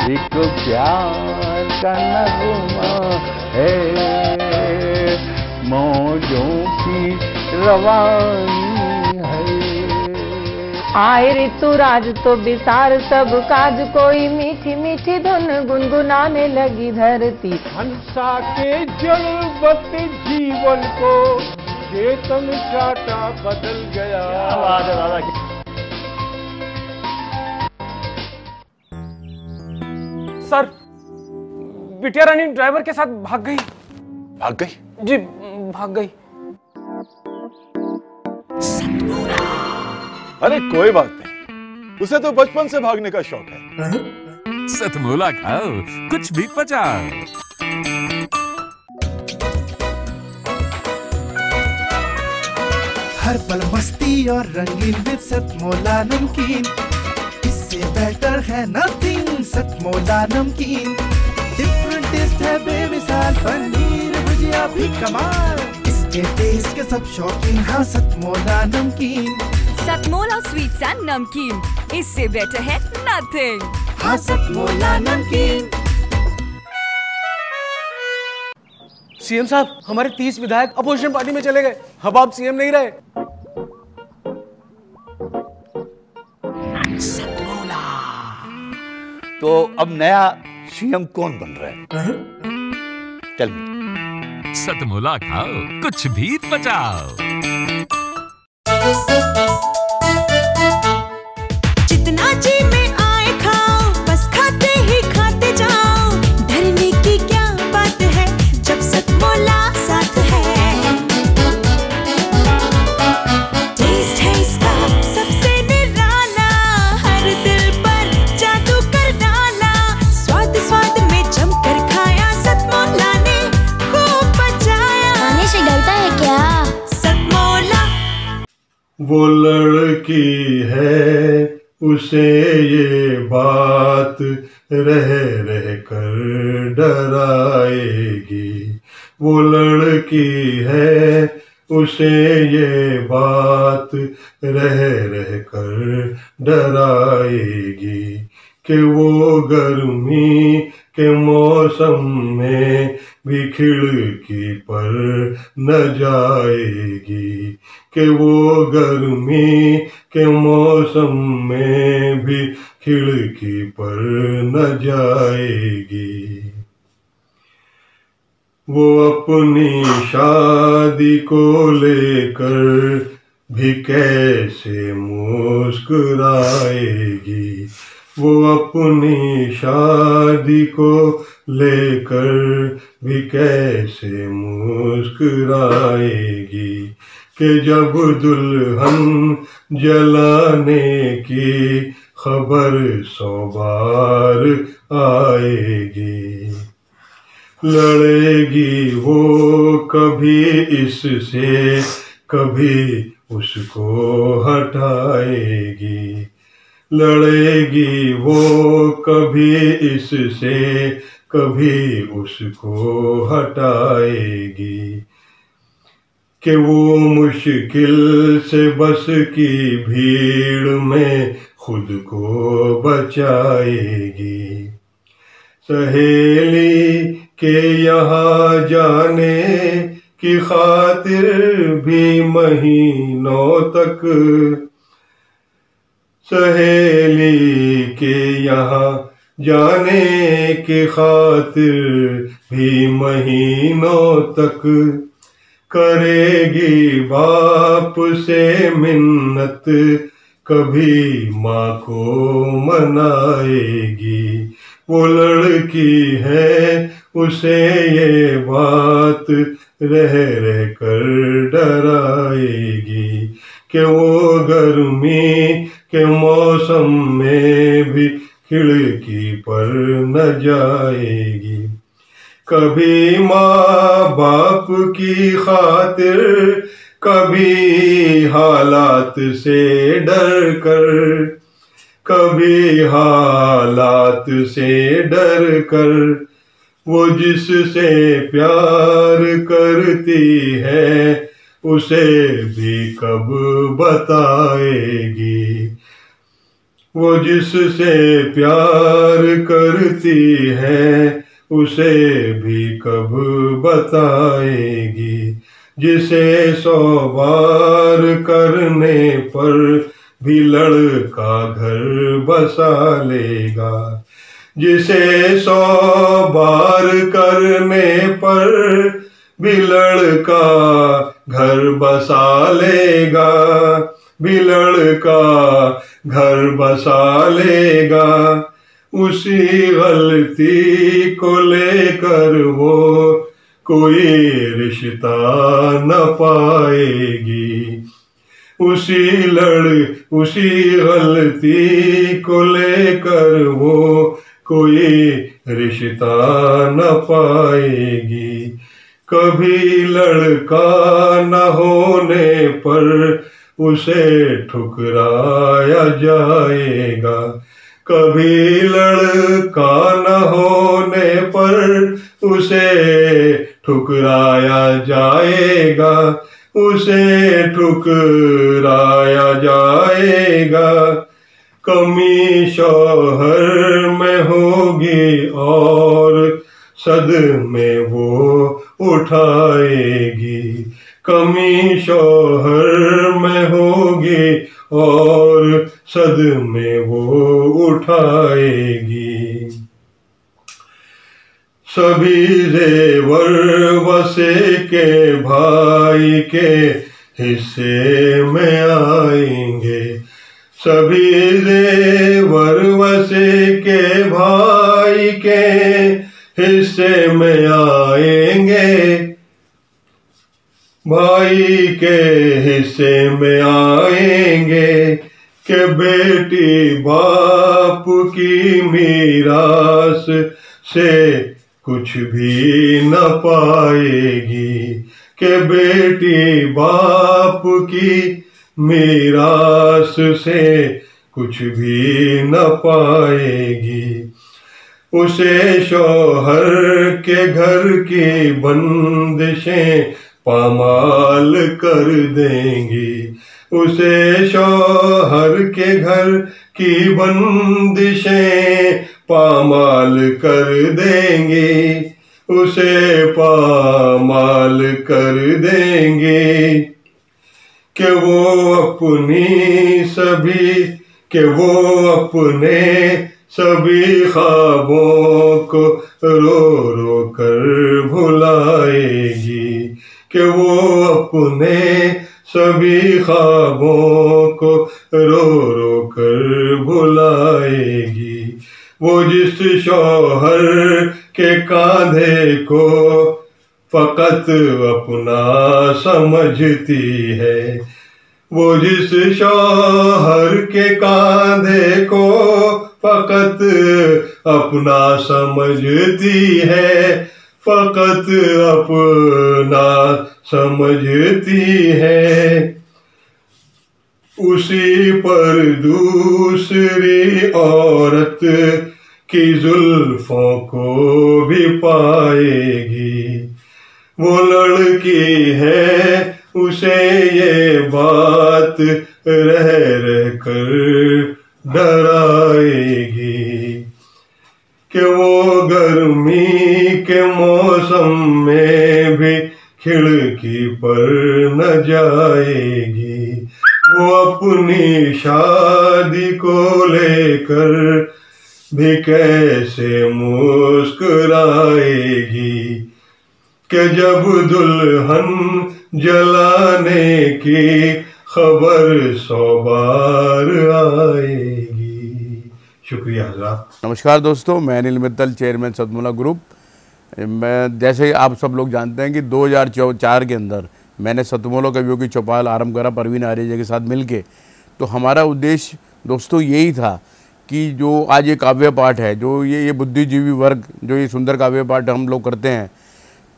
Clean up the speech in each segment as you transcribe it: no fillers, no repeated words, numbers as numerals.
एक प्यार का नगमा है, मौजों की रवानी है। आए ऋतुराज तो बिसार सब काज, कोई मीठी मीठी धुन गुनगुनाने लगी धरती। हंसा के जलवत जीवन को चेतन चाटा बदल गया। सर, बिटिया रानी ड्राइवर के साथ भाग गई। भाग गई? जी भाग गई। अरे कोई बात नहीं, उसे तो बचपन से भागने का शौक है। सतमोला खाओ, कुछ भी पचाओ। हर पल मस्ती और रंगीन विद सतमोला नमकीन, इससे बेटर है नथिंग। सतमोला नमकीन डिफरेंट टेस्ट है बेमिसाल, पनीर भुजिया भी कमाल, इसके टेस्ट के सब शौकीन। हाँ सतमोला नमकीन, सतमोला स्वीट्स एंड नमकीन, इससे बेटर है नथिंग। हाँ सतमोला नमकीन। सीएम साहब, हमारे 30 विधायक अपोजिशन पार्टी में चले गए। अब आप सीएम नहीं रहे। तो अब नया सीएम कौन बन रहा है? Tell me. सतमोला खाओ, कुछ भी पचाओ। जितना जी में आए खाओ, बस खाते ही खाते जाओ। डरने की क्या बात है जब सतमोला साथ है। टेस्ट है इसका सबसे निराला, हर दिल पर जादू कर डाला। स्वाद स्वाद में जमकर खाया, सतमोला ने खूब बचाया। खाने से डरता है क्या? सतमोला। वो लड़की है, उसे ये बात रह रह कर डराएगी। वो लड़की है, उसे ये बात रह रह कर डराएगी कि वो गर्मी के मौसम में भी खिड़की पर न जाएगी, कि वो गर्मी के मौसम में भी खिड़की पर न जाएगी। वो अपनी शादी को लेकर भी कैसे मुस्कुराएगी। वो अपनी शादी को लेकर भी कैसे मुस्कुराएगी, कि जब दुल्हन जलाने की खबर 100 बार आएगी। लड़ेगी वो कभी इससे, कभी उसको हटाएगी। लड़ेगी वो कभी इससे, कभी उसको हटाएगी, कि वो मुश्किल से बस की भीड़ में खुद को बचाएगी। सहेली के यहाँ जाने की खातिर भी महीनों तक, सहेली के यहाँ जाने की खातिर भी महीनों तक करेगी बाप से मिन्नत, कभी माँ को मनाएगी। वो लड़की है, उसे ये बात रह रह कर डराएगी, कि वो गर्मी के मौसम में भी खिड़की पर न जाएगी। कभी माँ बाप की खातिर, कभी हालात से डर कर, कभी हालात से डर कर वो जिससे प्यार करती है उसे भी कब बताएगी। वो जिससे प्यार करती है उसे भी कब बताएगी, जिसे 100 बार करने पर भी लड़का घर बसा लेगा, जिसे 100 बार करने पर भी लड़का घर बसा लेगा, भी लड़का घर बसा लेगा। उसी गलती को लेकर वो कोई रिश्ता न पाएगी, उसी गलती को लेकर वो कोई रिश्ता न पाएगी। कभी लड़का न होने पर उसे ठुकराया जाएगा, कभी लड़का न होने पर उसे ठुकराया जाएगा, उसे ठुकराया जाएगा। कमी शौहर में होगी और सदमे वो उठाएगी, कमी शौहर में होगी और सदमे वो उठाएगी। सभी जेवर वसे के भाई के हिस्से में आएंगे, सभी जेवर वसे के भाई के हिस्से में आएंगे, भाई के हिस्से में आएंगे। कि बेटी बाप की मीरास से कुछ भी न पाएगी, कि बेटी बाप की मीरास से कुछ भी न पाएगी। उसे शौहर के घर की बंदिशें पामाल कर देंगी, उसे शौहर के घर की बंदिशें पामाल कर देंगी, उसे पामाल कर देंगे। कि वो अपने सभी ख्वाबों को रो रो कर भुलाएगी, कि वो अपने सभी ख्वाबों को रो रो कर भुलाएगी। वो जिस शौहर के कांधे को फकत अपना समझती है, वो जिस शौहर के कांधे को फकत अपना समझती है, फकत अपना समझती है, उसी पर दूसरी औरत की जुल्फों को भी पाएगी। वो लड़की है उसे ये बात रह रह कर डराएगी, कि वो गर्मी के मौसम में भी खिड़की पर न जाएगी। वो अपनी शादी को लेकर भी कैसे मुस्कुराएगी, कि जब दुल्हन जलाने की खबर 100 बार आएगी। शुक्रिया हज़रात। नमस्कार दोस्तों, मैं अनिल मित्तल, चेयरमैन सतमोला ग्रुप। मैं जैसे आप सब लोग जानते हैं कि 2004 के अंदर मैंने सतमोला कवियों की चौपाल आरंभ करा परवीन आर्य के साथ मिलके। तो हमारा उद्देश्य दोस्तों यही था कि जो आज ये काव्य पाठ है, जो ये बुद्धिजीवी वर्ग जो ये सुंदर काव्य पाठ हम लोग करते हैं,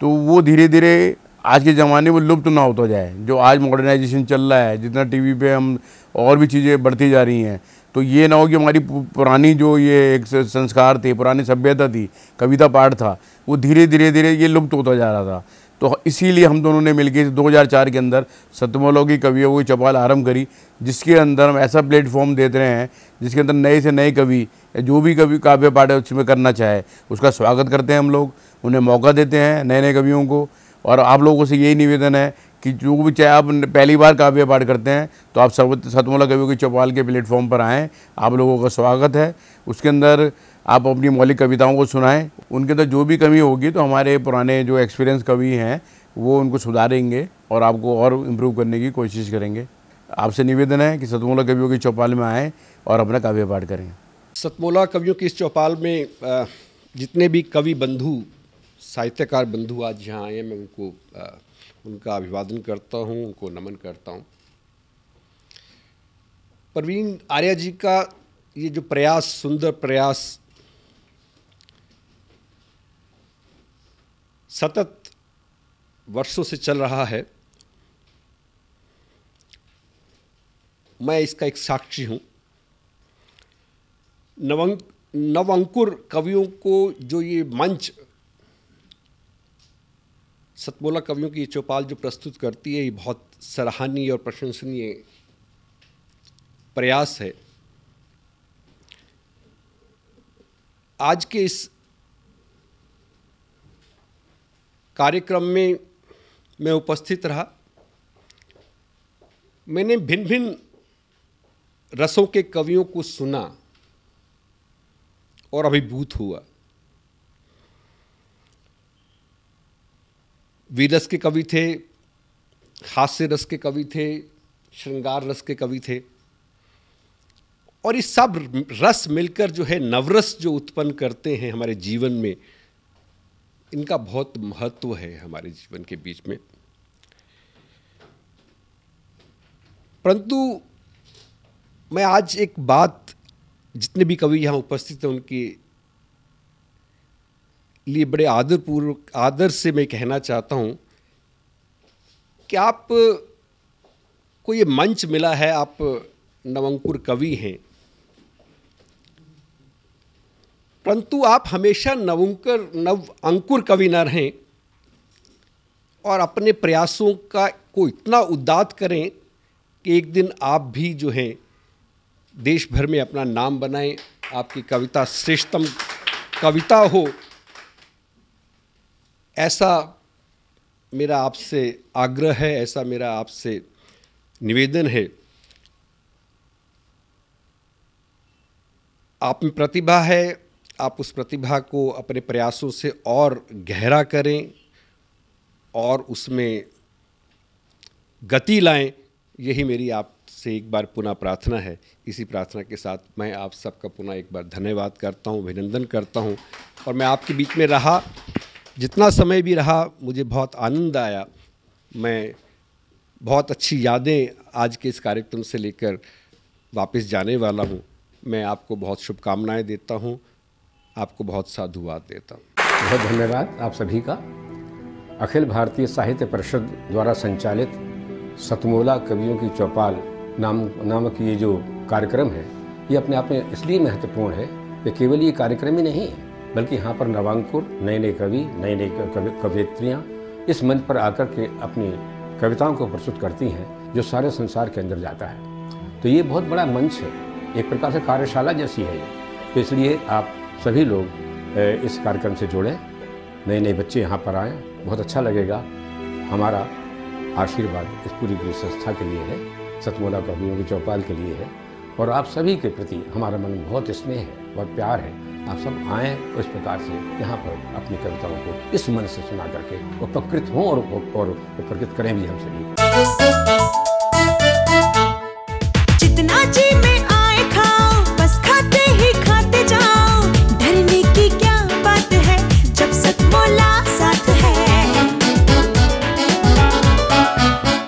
तो वो धीरे धीरे आज के ज़माने में लुप्त ना होता जाए। जो आज मॉडर्नाइजेशन चल रहा है, जितना टीवी पे हम और भी चीज़ें बढ़ती जा रही हैं, तो ये ना हो कि हमारी पुरानी जो ये एक संस्कार थे, पुरानी सभ्यता थी, कविता पाठ था, वो धीरे धीरे ये लुप्त होता जा रहा था। तो इसीलिए हम दोनों ने मिलकर 2004 के अंदर सतमोला की कवियों की चौपाल आरंभ करी, जिसके अंदर हम ऐसा प्लेटफॉर्म देते रहे हैं जिसके अंदर नए से नए कवि जो भी कवि काव्य पाठ उसमें करना चाहे उसका स्वागत करते हैं हम लोग, उन्हें मौका देते हैं नए नए कवियों को। और आप लोगों से यही निवेदन है कि जो भी चाहे आप पहली बार काव्य पाठ करते हैं तो आप सतमोला कवियों की चौपाल के प्लेटफॉर्म पर आएँ, आप लोगों का स्वागत है। उसके अंदर आप अपनी मौलिक कविताओं को सुनाएं, उनके अंदर जो भी कमी होगी तो हमारे पुराने जो एक्सपीरियंस कवि हैं वो उनको सुधारेंगे और आपको और इम्प्रूव करने की कोशिश करेंगे। आपसे निवेदन है कि सतमोला कवियों की चौपाल में आएँ और अपना काव्य पाठ करें। सतमोला कवियों की इस चौपाल में जितने भी कवि बंधु, साहित्यकार बंधु आज यहाँ आए हैं, मैं उनको उनका अभिवादन करता हूँ, उनको नमन करता हूँ। प्रवीण आर्या जी का ये जो प्रयास, सुंदर प्रयास सतत वर्षों से चल रहा है, मैं इसका एक साक्षी हूँ। नवअंकुर कवियों को जो ये मंच सतमोला कवियों की ये चौपाल जो प्रस्तुत करती है, ये बहुत सराहनीय और प्रशंसनीय प्रयास है। आज के इस कार्यक्रम में मैं उपस्थित रहा। मैंने भिन्न भिन्न रसों के कवियों को सुना और अभिभूत हुआ। वीर रस के कवि थे, हास्य रस के कवि थे, श्रृंगार रस के कवि थे, और ये सब रस मिलकर जो है नवरस जो उत्पन्न करते हैं हमारे जीवन में, इनका बहुत महत्व है हमारे जीवन के बीच में। परंतु मैं आज एक बात जितने भी कवि यहाँ उपस्थित हैं उनके लिए बड़े आदरपूर्वक आदर से मैं कहना चाहता हूँ कि आप को ये मंच मिला है, आप नवअंकुर कवि हैं, परंतु आप हमेशा नवअंकुर कवि न रहें और अपने प्रयासों को इतना उद्दात करें कि एक दिन आप भी जो हैं देश भर में अपना नाम बनाएं, आपकी कविता श्रेष्ठतम कविता हो, ऐसा मेरा आपसे आग्रह है, ऐसा मेरा आपसे निवेदन है। आप में प्रतिभा है, आप उस प्रतिभा को अपने प्रयासों से और गहरा करें और उसमें गति लाएं, यही मेरी आपसे एक बार पुनः प्रार्थना है। इसी प्रार्थना के साथ मैं आप सबका पुनः एक बार धन्यवाद करता हूँ, अभिनंदन करता हूँ। और मैं आपके बीच में रहा, जितना समय भी रहा, मुझे बहुत आनंद आया। मैं बहुत अच्छी यादें आज के इस कार्यक्रम से लेकर वापस जाने वाला हूँ। मैं आपको बहुत शुभकामनाएं देता हूँ, आपको बहुत साधुवाद देता हूँ। बहुत धन्यवाद आप सभी का। अखिल भारतीय साहित्य परिषद द्वारा संचालित सतमोला कवियों की चौपाल नामक ये जो कार्यक्रम है, ये अपने आप में इसलिए महत्वपूर्ण है कि केवल ये कार्यक्रम ही नहीं है, बल्कि यहाँ पर नवांकुर, नए नए कवि, नए नए कवयित्रियाँ इस मंच पर आकर के अपनी कविताओं को प्रस्तुत करती हैं, जो सारे संसार के अंदर जाता है। तो ये बहुत बड़ा मंच है, एक प्रकार से कार्यशाला जैसी है ये। तो इसलिए आप सभी लोग इस कार्यक्रम से जुड़ें, नए नए बच्चे यहाँ पर आएँ, बहुत अच्छा लगेगा। हमारा आशीर्वाद इस पूरी संस्था के लिए है, सतमोला कवियों की चौपाल के लिए है, और आप सभी के प्रति हमारा मन बहुत स्नेह है, बहुत प्यार है। आप सब आएँ इस प्रकार से यहाँ पर अपनी कविताओं को इस मन से सुना करके उपकृत हों और उपकृत करें भी हम सभी। जितना जी में आए खाओ, बस खाते ही खाते जाओ, डरने की क्या बात है जब सतमोला साथ है।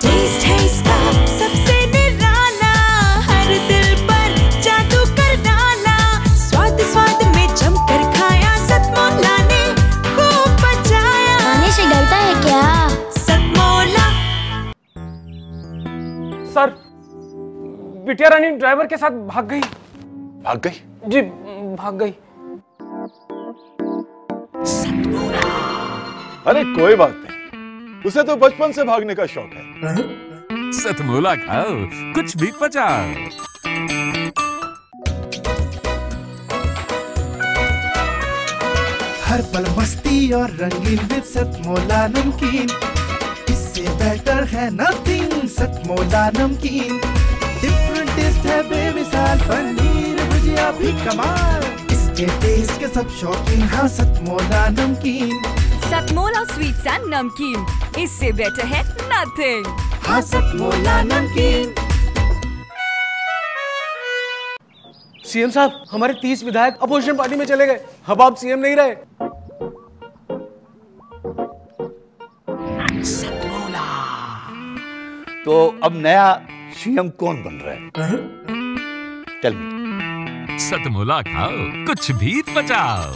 टेस्ट है इसका सबसे निराला, हर दिल पर जादू कर डाला, स्वाद स्वाद में जमकर खाया, सतमोला ने खूब बचाया। खाने से डरता है क्या? सतमोला। सर, बिटिया रानी ड्राइवर के साथ भाग गई। भाग गई? जी, भाग गई। अरे कोई बात नहीं, उसे तो बचपन से भागने का शौक है। सतमोला खाओ, कुछ भी पचाओ। हर पल मस्ती और रंगीन विद सतमोला नमकीन, इससे बेटर है नथिंग। सतमोला नमकीन डिफरेंट टेस्ट है बेमिसाल, पनीर भुजिया भी कमाल, इसके टेस्ट के सब शौकीन। हाँ सतमोला नमकीन, सतमोला स्वीट्स एंड नमकीन, इससे बेटर है नथिंग। हाँ सतमोला नमकीन। सीएम साहब, हमारे 30 विधायक अपोजिशन पार्टी में चले गए। अब आप सीएम नहीं रहे। तो अब नया सीएम कौन बन रहा है? Tell me. सतमोला खाओ, कुछ भी पचाओ।